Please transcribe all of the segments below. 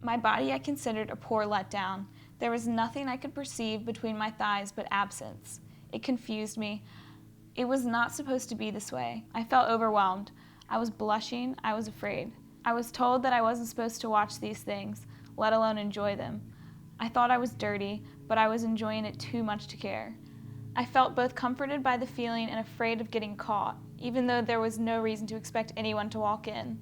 My body I considered a poor letdown. There was nothing I could perceive between my thighs but absence. It confused me. It was not supposed to be this way. I felt overwhelmed. I was blushing. I was afraid. I was told that I wasn't supposed to watch these things, let alone enjoy them. I thought I was dirty, but I was enjoying it too much to care. I felt both comforted by the feeling and afraid of getting caught, even though there was no reason to expect anyone to walk in.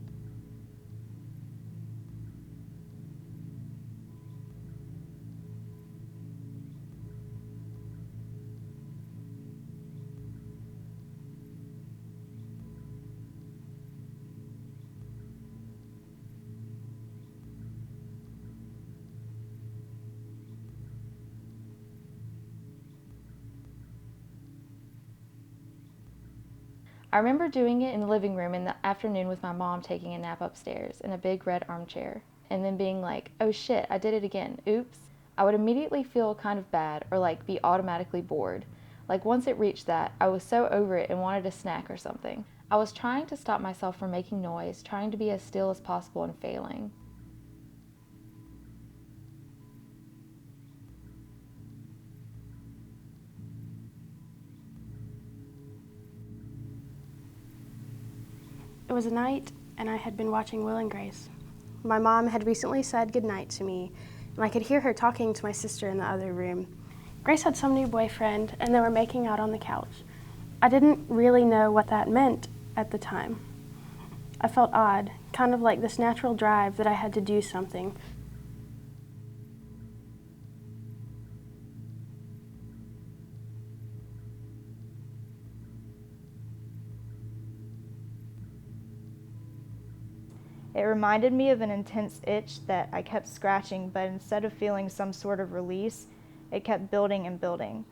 I remember doing it in the living room in the afternoon with my mom taking a nap upstairs in a big red armchair, and then being like, oh shit, I did it again, oops. I would immediately feel kind of bad or like be automatically bored. Like once it reached that, I was so over it and wanted a snack or something. I was trying to stop myself from making noise, trying to be as still as possible and failing. It was a night, and I had been watching Will and Grace. My mom had recently said goodnight to me, and I could hear her talking to my sister in the other room. Grace had some new boyfriend, and they were making out on the couch. I didn't really know what that meant at the time. I felt odd, kind of like this natural drive that I had to do something. It reminded me of an intense itch that I kept scratching, but instead of feeling some sort of release, it kept building and building.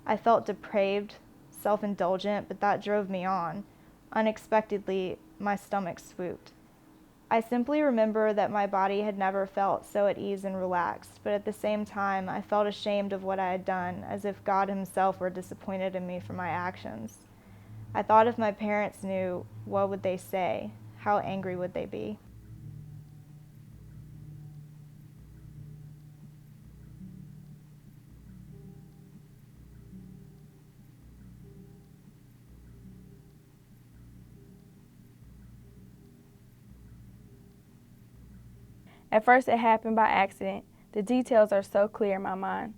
I felt depraved, self-indulgent, but that drove me on. Unexpectedly, my stomach swooped. I simply remember that my body had never felt so at ease and relaxed, but at the same time, I felt ashamed of what I had done, as if God himself were disappointed in me for my actions. I thought if my parents knew, what would they say? How angry would they be? At first it happened by accident. The details are so clear in my mind.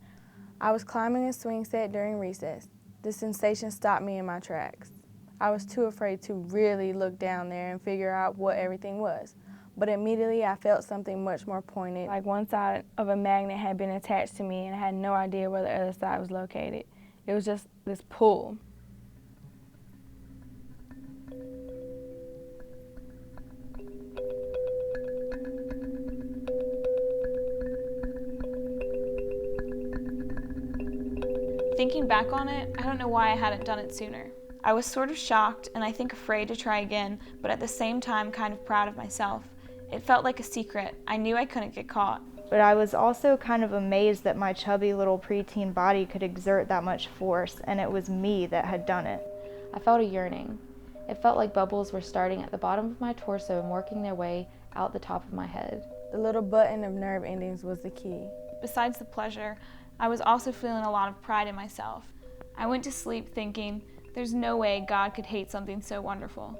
I was climbing a swing set during recess. The sensation stopped me in my tracks. I was too afraid to really look down there and figure out what everything was. But immediately I felt something much more pointed, like one side of a magnet had been attached to me and I had no idea where the other side was located. It was just this pull. Thinking back on it, I don't know why I hadn't done it sooner. I was sort of shocked and I think afraid to try again, but at the same time kind of proud of myself. It felt like a secret. I knew I couldn't get caught. But I was also kind of amazed that my chubby little preteen body could exert that much force, and it was me that had done it. I felt a yearning. It felt like bubbles were starting at the bottom of my torso and working their way out the top of my head. The little button of nerve endings was the key. Besides the pleasure, I was also feeling a lot of pride in myself. I went to sleep thinking, there's no way God could hate something so wonderful.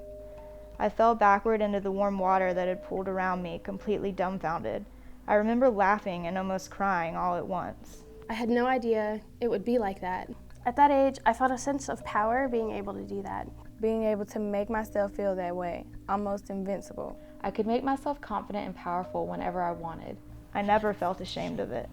I fell backward into the warm water that had pooled around me, completely dumbfounded. I remember laughing and almost crying all at once. I had no idea it would be like that. At that age, I felt a sense of power being able to do that. Being able to make myself feel that way, almost invincible. I could make myself confident and powerful whenever I wanted. I never felt ashamed of it.